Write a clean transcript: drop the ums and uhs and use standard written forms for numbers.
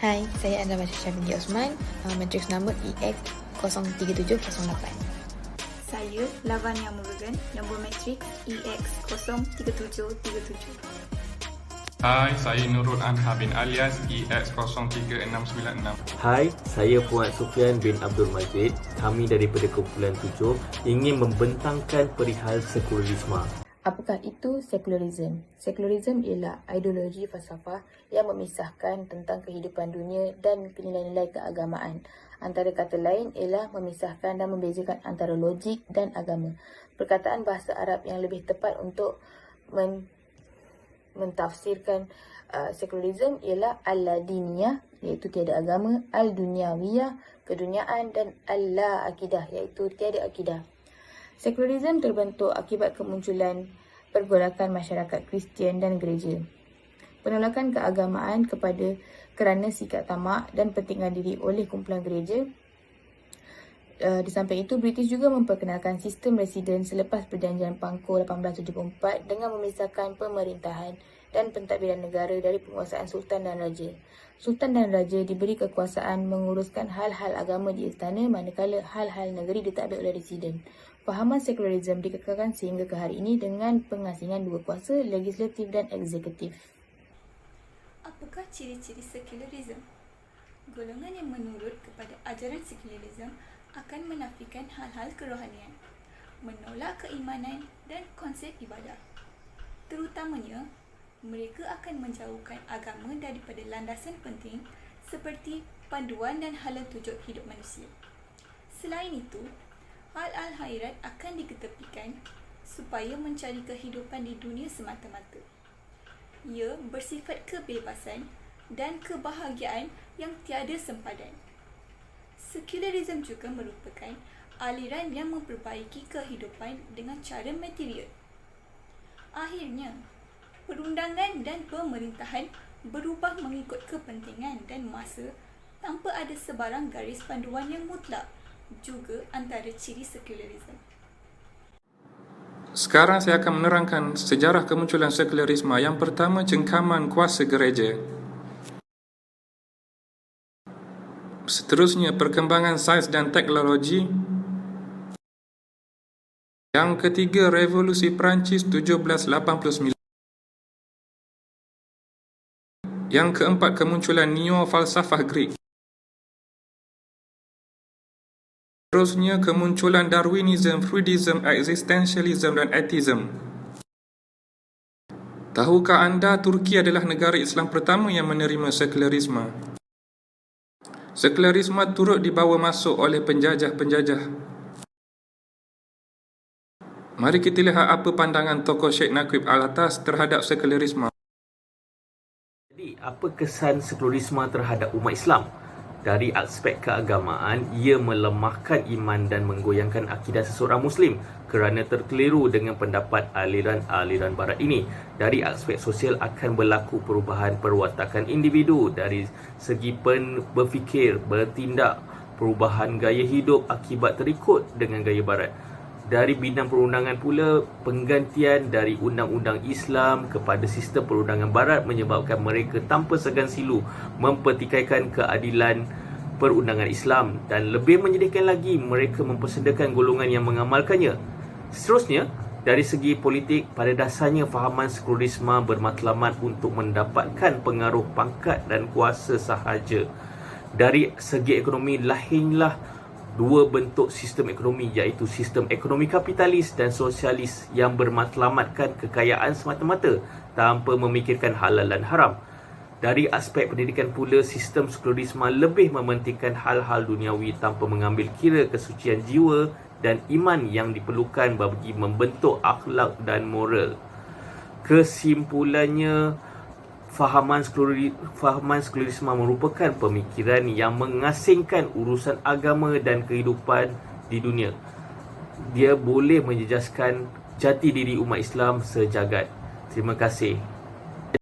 Hai, saya Anda Masya binti Osman, matriks nombor EX03708. Saya Lavanya Murugan, nombor matriks EX03737. Hai, saya Nurul Anha bin alias EX03696. Hai, saya Fuad Sufian bin Abdul Majid. Kami daripada kumpulan 7 ingin membentangkan perihal sekularisme. Apakah itu sekularisme? Sekularisme ialah ideologi falsafah yang memisahkan tentang kehidupan dunia dan nilai-nilai keagamaan. Antara kata lain ialah memisahkan dan membezakan antara logik dan agama. Perkataan bahasa Arab yang lebih tepat untuk mentafsirkan sekularisme ialah al-ladiniyah, iaitu tiada agama, al-dunyawiyah, keduniaan, dan al-la-akidah, iaitu tiada akidah. Sekularisme terbentuk akibat kemunculan pergolakan masyarakat Kristian dan gereja. Penolakan keagamaan kerana sikap tamak dan pentingan diri oleh kumpulan gereja. Di samping itu, British juga memperkenalkan sistem residen selepas perjanjian Pangko 1874 dengan memisahkan pemerintahan dan pentadbiran negara dari penguasaan Sultan dan Raja. Sultan dan Raja diberi kekuasaan menguruskan hal-hal agama di istana, manakala hal-hal negeri ditadbir oleh residen. Fahaman sekularisme dikekalkan sehingga ke hari ini dengan pengasingan dua kuasa, legislatif dan eksekutif. Apakah ciri-ciri sekularisme? Golongan yang menurut kepada ajaran sekularisme akan menafikan hal-hal kerohanian, menolak keimanan dan konsep ibadah. Terutamanya, mereka akan menjauhkan agama daripada landasan penting seperti panduan dan hala tujuan hidup manusia. Selain itu, hal-hal khairat akan diketepikan supaya mencari kehidupan di dunia semata-mata. Ia bersifat kebebasan dan kebahagiaan yang tiada sempadan. Sekularisme juga merupakan aliran yang memperbaiki kehidupan dengan cara material. Akhirnya, perundangan dan pemerintahan berubah mengikut kepentingan dan masa tanpa ada sebarang garis panduan yang mutlak, juga antara ciri sekularisme. Sekarang saya akan menerangkan sejarah kemunculan sekularisme. Yang pertama, cengkaman kuasa gereja. Seterusnya, perkembangan sains dan teknologi. Yang ketiga, revolusi Perancis 1789. Yang keempat, kemunculan neo-falsafah Greek. Seterusnya, kemunculan Darwinisme, Freudisme, Existentialism dan Atheism. Tahukah anda Turki adalah negara Islam pertama yang menerima sekularisme? Sekularisme turut dibawa masuk oleh penjajah-penjajah. Mari kita lihat apa pandangan tokoh Sheikh Naqib Al-Atas terhadap sekularisme. Jadi, apa kesan sekularisme terhadap umat Islam? Dari aspek keagamaan, ia melemahkan iman dan menggoyangkan akidah seseorang Muslim kerana terkeliru dengan pendapat aliran-aliran barat ini. Dari aspek sosial akan berlaku perubahan perwatakan individu dari segi berfikir, bertindak, perubahan gaya hidup akibat terikut dengan gaya barat. Dari bidang perundangan pula, penggantian dari undang-undang Islam kepada sistem perundangan barat menyebabkan mereka tanpa segan silu mempertikaikan keadilan perundangan Islam dan lebih menyedihkan lagi, mereka mempersedakan golongan yang mengamalkannya. Seterusnya, dari segi politik, pada dasarnya fahaman sekularisme bermatlamat untuk mendapatkan pengaruh pangkat dan kuasa sahaja. Dari segi ekonomi, lahirlah dua bentuk sistem ekonomi, iaitu sistem ekonomi kapitalis dan sosialis yang bermatlamatkan kekayaan semata-mata tanpa memikirkan halal dan haram. Dari aspek pendidikan pula, sistem sekularisme lebih mementingkan hal-hal duniawi tanpa mengambil kira kesucian jiwa dan iman yang diperlukan bagi membentuk akhlak dan moral. Kesimpulannya, fahaman sekularisme merupakan pemikiran yang mengasingkan urusan agama dan kehidupan di dunia. Dia boleh menjejaskan jati diri umat Islam sejagat. Terima kasih.